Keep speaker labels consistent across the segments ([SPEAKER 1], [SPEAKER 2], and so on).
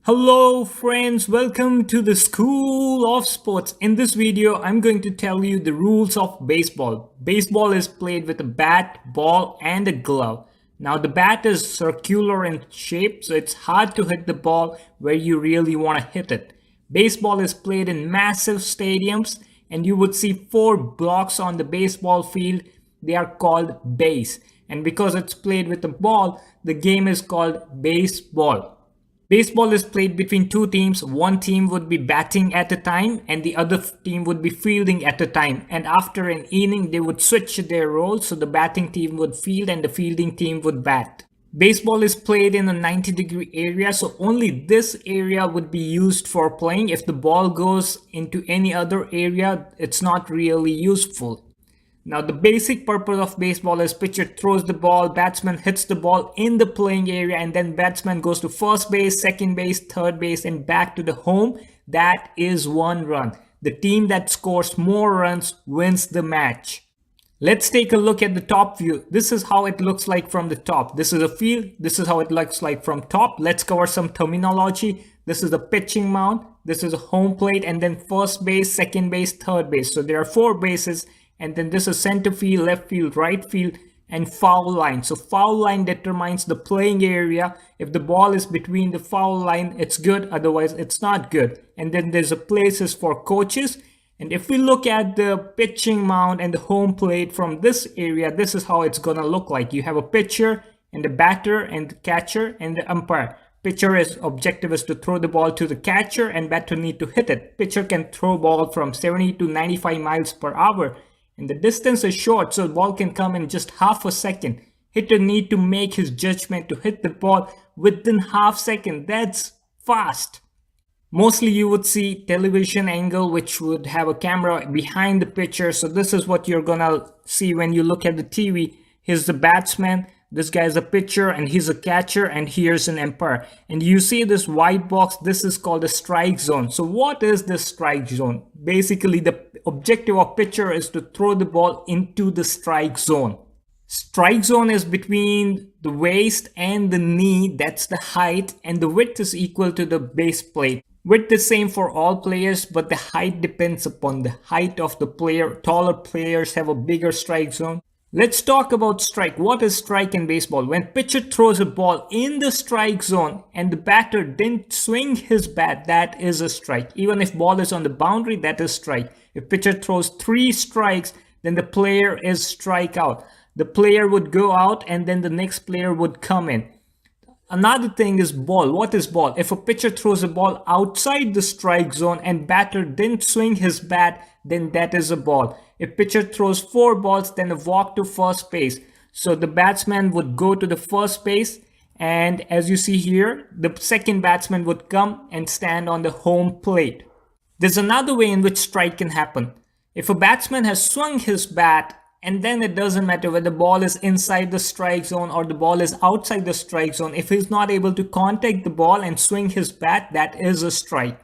[SPEAKER 1] Hello friends, welcome to the School of Sports. In this video, I'm going to tell you the rules of baseball. Baseball is played with a bat, ball and a glove. Now the bat is circular in shape, so it's hard to hit the ball where you really want to hit it. Baseball is played in massive stadiums and you would see 4 blocks on the baseball field. They are called base. And because it's played with a ball, the game is called baseball. Baseball is played between two teams. One team would be batting at a time and the other team would be fielding at a time. And after an inning, they would switch their roles. So the batting team would field and the fielding team would bat. Baseball is played in a 90-degree area. So only this area would be used for playing. If the ball goes into any other area, it's not really useful. Now the basic purpose of baseball is pitcher throws the ball, batsman hits the ball in the playing area, and then batsman goes to first base, second base, third base and back to the home. That is 1 run. The team that scores more runs wins the match. Let's take a look at the top view. This is how it looks like from the top. This is a field. This is how it looks like from top. Let's cover some terminology. This is the pitching mound. This is a home plate, and then first base, second base, third base. So there are 4 bases. And then this is center field, left field, right field, and foul line. So foul line determines the playing area. If the ball is between the foul line, it's good. Otherwise, it's not good. And then there's a places for coaches. And if we look at the pitching mound and the home plate from this area, this is how it's going to look like. You have a pitcher and the batter and the catcher and the umpire. Pitcher's objective is to throw the ball to the catcher and batter need to hit it. Pitcher can throw ball from 70 to 95 miles per hour. And the distance is short, so the ball can come in just half a second. Hitter need to make his judgment to hit the ball within half second. That's fast. Mostly you would see television angle, which would have a camera behind the pitcher. So this is what you're gonna see when you look at the TV. Here's the batsman, this guy is a pitcher, and he's a catcher, and here's an umpire. And you see this white box, this is called a strike zone. So what is this strike zone? Basically, the objective of pitcher is to throw the ball into the strike zone. Strike zone is between the waist and the knee, that's the height, and the width is equal to the base plate. Width is same for all players, but the height depends upon the height of the player. Taller players have a bigger strike zone. Let's talk about strike. What is strike in baseball? When pitcher throws a ball in the strike zone and the batter didn't swing his bat, that is a strike. Even if ball is on the boundary, that is strike. If pitcher throws 3 strikes, then the player is strike out. The player would go out and then the next player would come in. Another thing is ball. What is ball? If a pitcher throws a ball outside the strike zone and batter didn't swing his bat, then that is a ball. If pitcher throws 4 balls, then a walk to first base. So the batsman would go to the first base, and as you see here, the second batsman would come and stand on the home plate. There's another way in which strike can happen. If a batsman has swung his bat, and then it doesn't matter whether the ball is inside the strike zone or the ball is outside the strike zone. If he's not able to contact the ball and swing his bat, that is a strike.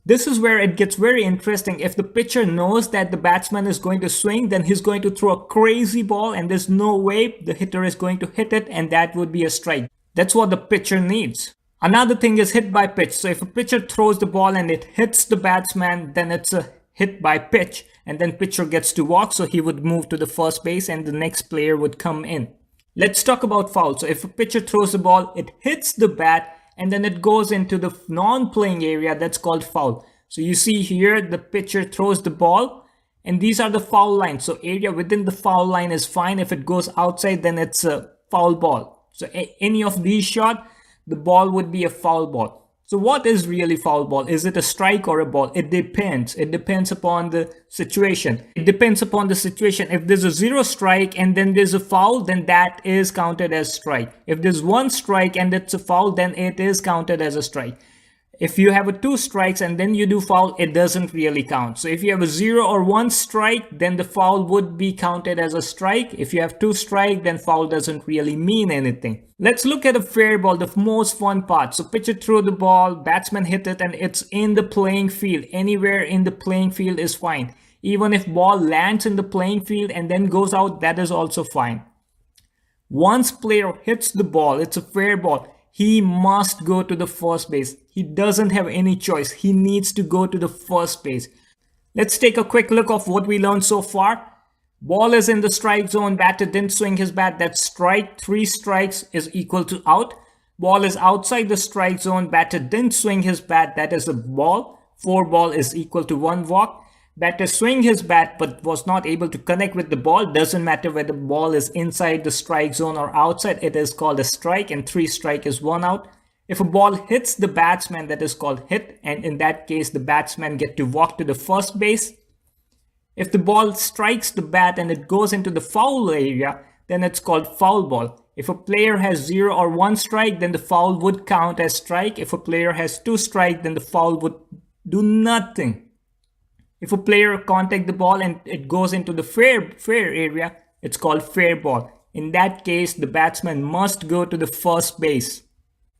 [SPEAKER 1] This is where it gets very interesting. If the pitcher knows that the batsman is going to swing, then he's going to throw a crazy ball and there's no way the hitter is going to hit it, and that would be a strike. That's what the pitcher needs. Another thing is hit by pitch. So if a pitcher throws the ball and it hits the batsman, then it's a hit by pitch, and then pitcher gets to walk, so he would move to the first base and the next player would come in. Let's talk about foul. So if a pitcher throws the ball, it hits the bat and then it goes into the non-playing area, that's called foul. So you see here the pitcher throws the ball and these are the foul lines. So area within the foul line is fine. If it goes outside, then it's a foul ball. So any of these shots, the ball would be a foul ball. So what is really foul ball? Is it a strike or a ball? It depends. It depends upon the situation. It depends upon the situation. If there's a 0 strike and then there's a foul, then that is counted as strike. If there's 1 strike and it's a foul, then it is counted as a strike. If you have a 2 strikes and then you do foul, it doesn't really count. So if you have a 0 or 1 strike, then the foul would be counted as a strike. If you have 2 strikes, then foul doesn't really mean anything. Let's look at a fair ball, the most fun part. So pitcher threw the ball, batsman hit it, and it's in the playing field. Anywhere in the playing field is fine. Even if ball lands in the playing field and then goes out, that is also fine. Once player hits the ball, it's a fair ball. he must go to the first base. He doesn't have any choice. He needs to go to the first base. Let's take a quick look of what we learned so far. Ball is in the strike zone. Batter didn't swing his bat. That's strike. 3 strikes is equal to out. Ball is outside the strike zone. Batter didn't swing his bat. That is a ball. 4 ball is equal to 1 walk. Batter swing his bat but was not able to connect with the ball. Doesn't matter whether the ball is inside the strike zone or outside. It is called a strike, and 3 strike is 1 out. If a ball hits the batsman, that is called hit, and in that case the batsman get to walk to the first base. If the ball strikes the bat and it goes into the foul area, then it's called foul ball. If a player has 0 or 1 strike, then the foul would count as strike. If a player has 2 strikes, then the foul would do nothing. If a player contact the ball and it goes into the fair area, it's called fair ball. In that case, the batsman must go to the first base.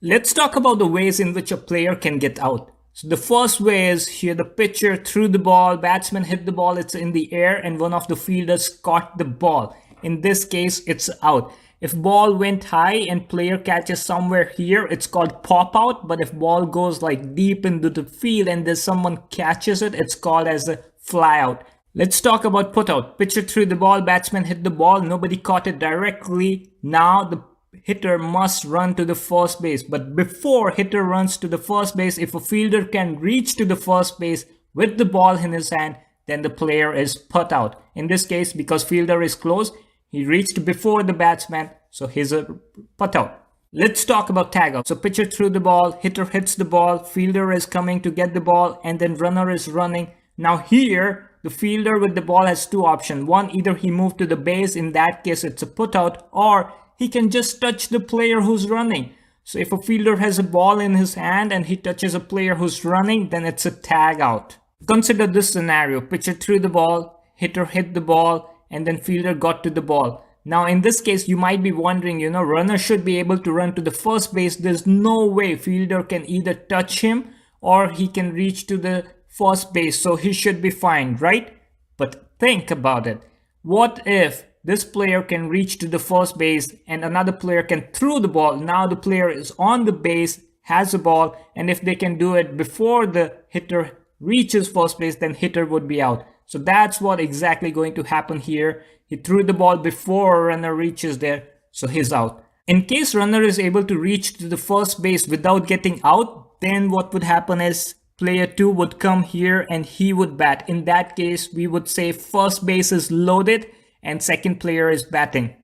[SPEAKER 1] Let's talk about the ways in which a player can get out. So the first way is here: the pitcher threw the ball, batsman hit the ball, it's in the air, and one of the fielders caught the ball. In this case, it's out. If ball went high and player catches somewhere here, it's called pop out. But if ball goes like deep into the field and there's someone catches it, it's called as a fly out. Let's talk about put out. Pitcher threw the ball, batsman hit the ball, nobody caught it directly. Now the hitter must run to the first base. But before hitter runs to the first base, if a fielder can reach to the first base with the ball in his hand, then the player is put out. In this case, because fielder is close, he reached before the batsman, so he's a put out. Let's talk about tag out. So pitcher threw the ball, hitter hits the ball, fielder is coming to get the ball, and then runner is running. Now here, the fielder with the ball has 2 options. One, either he moved to the base, in that case it's a put out, or he can just touch the player who's running. So if a fielder has a ball in his hand and he touches a player who's running, then it's a tag out. Consider this scenario: pitcher threw the ball, hitter hit the ball, and then fielder got to the ball. Now in this case, you might be wondering, runner should be able to run to the first base. There's no way fielder can either touch him or he can reach to the first base, so he should be fine, right? But think about it. What if this player can reach to the first base and another player can throw the ball? Now the player is on the base, has the ball, and if they can do it before the hitter reaches first base, then hitter would be out. So that's what exactly going to happen here. He threw the ball before runner reaches there, so he's out. In case runner is able to reach to the first base without getting out, then what would happen is player 2 would come here and he would bat. In that case, we would say first base is loaded and second player is batting.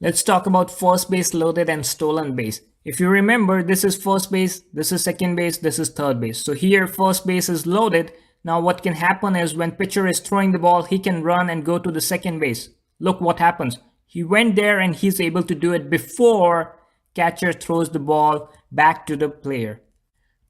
[SPEAKER 1] Let's talk about first base loaded and stolen base. If you remember, this is first base, this is second base, this is third base. So here first base is loaded. Now what can happen is when pitcher is throwing the ball, he can run and go to the second base. Look what happens. He went there and he's able to do it before catcher throws the ball back to the player.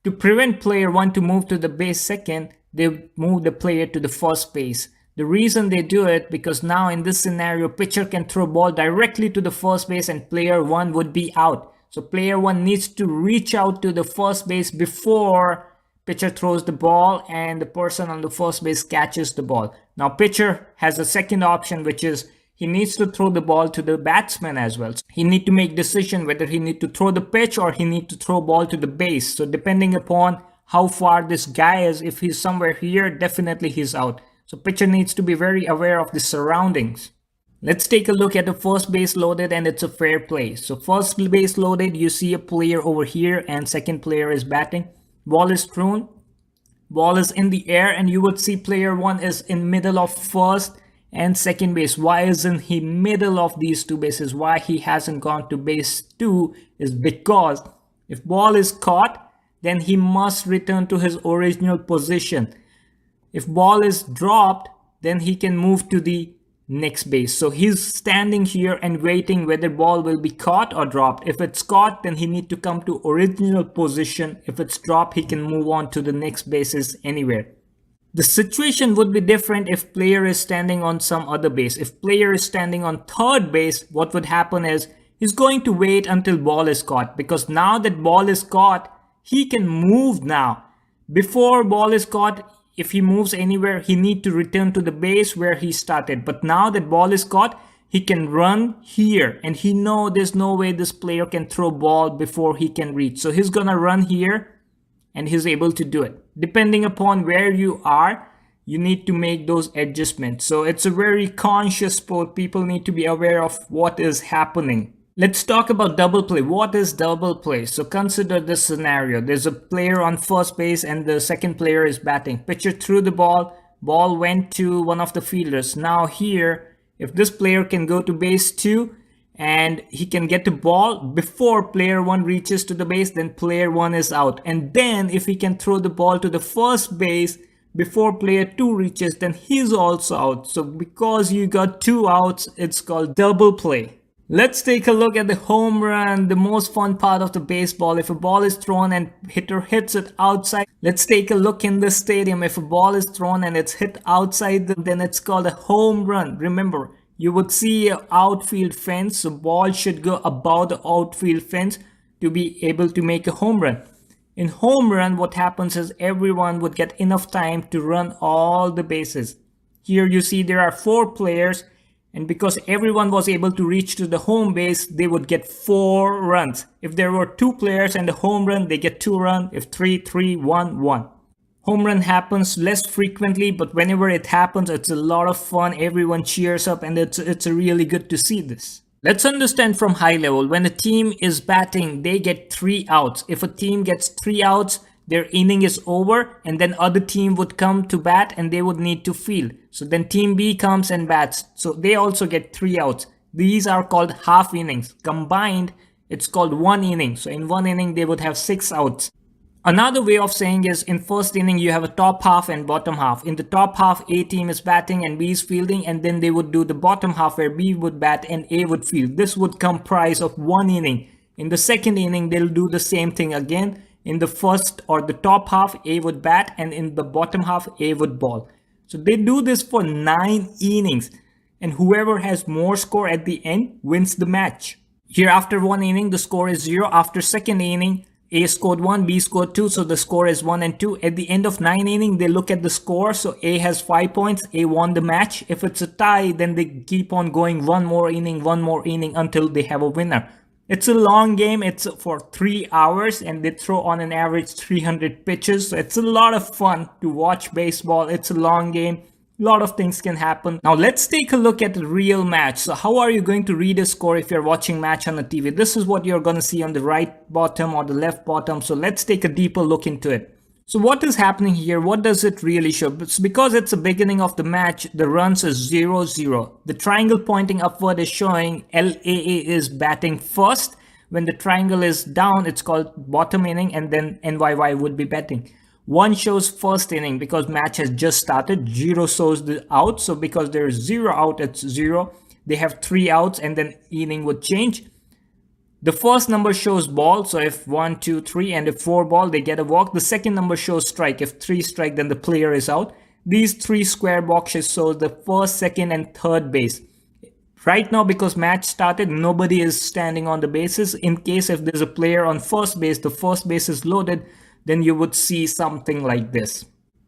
[SPEAKER 1] To prevent player 1 to move to the base second, they move the player to the first base. The reason they do it, because now in this scenario, pitcher can throw ball directly to the first base and player 1 would be out. So player 1 needs to reach out to the first base before pitcher throws the ball and the person on the first base catches the ball. Now pitcher has a second option, which is he needs to throw the ball to the batsman as well. So he need to make decision whether he need to throw the pitch or he need to throw ball to the base. So depending upon how far this guy is, if he's somewhere here, definitely he's out. So pitcher needs to be very aware of the surroundings. Let's take a look at the first base loaded, and it's a fair play. So first base loaded, you see a player over here and second player is batting. Ball is thrown, ball is in the air, and you would see player 1 is in middle of first and second base. Why isn't he middle of these 2 bases? Why he hasn't gone to base 2 is because if ball is caught, then he must return to his original position. If ball is dropped, then he can move to the next base. So he's standing here and waiting whether ball will be caught or dropped. If it's caught, then he need to come to original position. If it's dropped, he can move on to the next bases anywhere. The situation would be different if player is standing on some other base. If player is standing on third base, what would happen is he's going to wait until ball is caught, because now that ball is caught, he can move now. Before ball is caught, if he moves anywhere, he need to return to the base where he started. But now that ball is caught, he can run here, and he know there's no way this player can throw ball before he can reach. So he's gonna run here, and he's able to do it. Depending upon where you are, you need to make those adjustments. So it's a very conscious sport. People need to be aware of what is happening. Let's talk about double play. What is double play? So consider this scenario. There's a player on first base and the second player is batting. Pitcher threw the ball. Ball went to one of the fielders. Now here, if this player can go to base 2 and he can get the ball before player 1 reaches to the base, then player 1 is out. And then if he can throw the ball to the first base before player 2 reaches, then he's also out. So because you got 2 outs, it's called double play. Let's take a look at the home run, the most fun part of the baseball. If a ball is thrown and hitter hits it outside, let's take a look in the stadium. If a ball is thrown and it's hit outside, then it's called a home run. Remember, you would see an outfield fence, so ball should go above the outfield fence to be able to make a home run. In home run, what happens is everyone would get enough time to run all the bases. Here you see there are 4 players, and because everyone was able to reach to the home base, they would get 4 runs. If there were 2 players and a home run, they get 2 runs. If 3, 3, 1, 1. Home run happens less frequently, but whenever it happens, it's a lot of fun. Everyone cheers up, and it's really good to see this. Let's understand from high level. When a team is batting, they get 3 outs. If a team gets 3 outs, their inning is over, and then other team would come to bat and they would need to field. So then team B comes and bats. So they also get 3 outs. These are called half innings. Combined, it's called 1 inning. So in 1 inning, they would have 6 outs. Another way of saying is in first inning, you have a top half and bottom half. In the top half, A team is batting and B is fielding, and then they would do the bottom half where B would bat and A would field. This would comprise of 1 inning. In the second inning, they'll do the same thing again. In the first or the top half, A would bat, and in the bottom half, A would ball. So they do this for 9 innings, and whoever has more score at the end wins the match. Here after 1 inning, the score is 0. After second inning, A scored 1, B scored 2, so the score is 1 and 2. At the end of 9 innings, they look at the score, so A has 5 points, A won the match. If it's a tie, then they keep on going one more inning until they have a winner. It's a long game. It's for 3 hours, and they throw on an average 300 pitches. So it's a lot of fun to watch baseball. It's a long game. A lot of things can happen. Now let's take a look at the real match. So how are you going to read a score if you're watching match on the TV? This is what you're going to see on the right bottom or the left bottom. So let's take a deeper look into it. So what is happening here? What does it really show? It's because it's the beginning of the match, the runs is 0-0. The triangle pointing upward is showing LAA is batting first. When the triangle is down, it's called bottom inning, and then NYY would be batting. 1 shows first inning because match has just started. 0 shows the out. So because there is 0 out, it's 0. They have 3 outs, and then inning would change. The first number shows ball, so if 1, 2, 3, and if 4 ball, they get a walk. The second number shows strike. If 3 strike, then the player is out. These 3 square boxes show the first, second, and third base. Right now, because match started, nobody is standing on the bases. In case if there's a player on first base, the first base is loaded, then you would see something like this.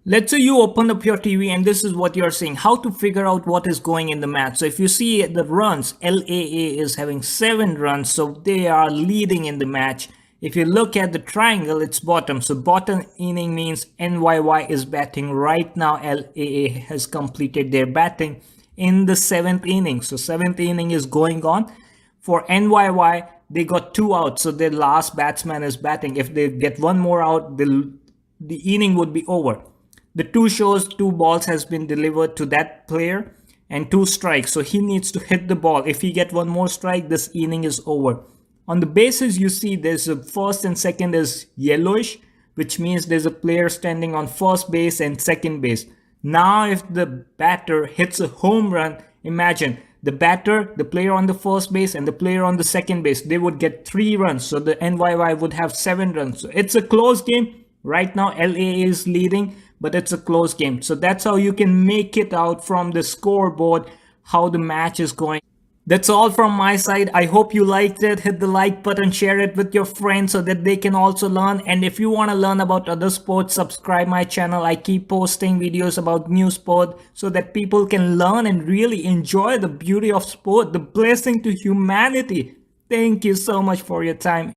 [SPEAKER 1] Let's say you open up your TV and this is what you're seeing. How to figure out what is going in the match. So if you see the runs, LAA is having 7 runs, so they are leading in the match. If you look at the triangle, it's bottom. So bottom inning means NYY is batting right now. LAA has completed their batting in the 7th inning. So 7th inning is going on. For NYY, they got 2 outs, so their last batsman is batting. If they get 1 more out, the inning would be over. The 2 shows 2 balls has been delivered to that player and 2 strikes. So he needs to hit the ball. If he get 1 more strike, this inning is over. On the bases, you see there's a first and second is yellowish, which means there's a player standing on first base and second base. Now, if the batter hits a home run, imagine the batter, the player on the first base, and the player on the second base, they would get 3 runs. So the NYY would have 7 runs. So it's a close game. Right now, LA is leading, but it's a close game. So that's how you can make it out from the scoreboard how the match is going. That's all from my side. I hope you liked it. Hit the like button, share it with your friends so that they can also learn. And if you want to learn about other sports, subscribe my channel. I keep posting videos about new sport so that people can learn and really enjoy the beauty of sport, the blessing to humanity. Thank you so much for your time.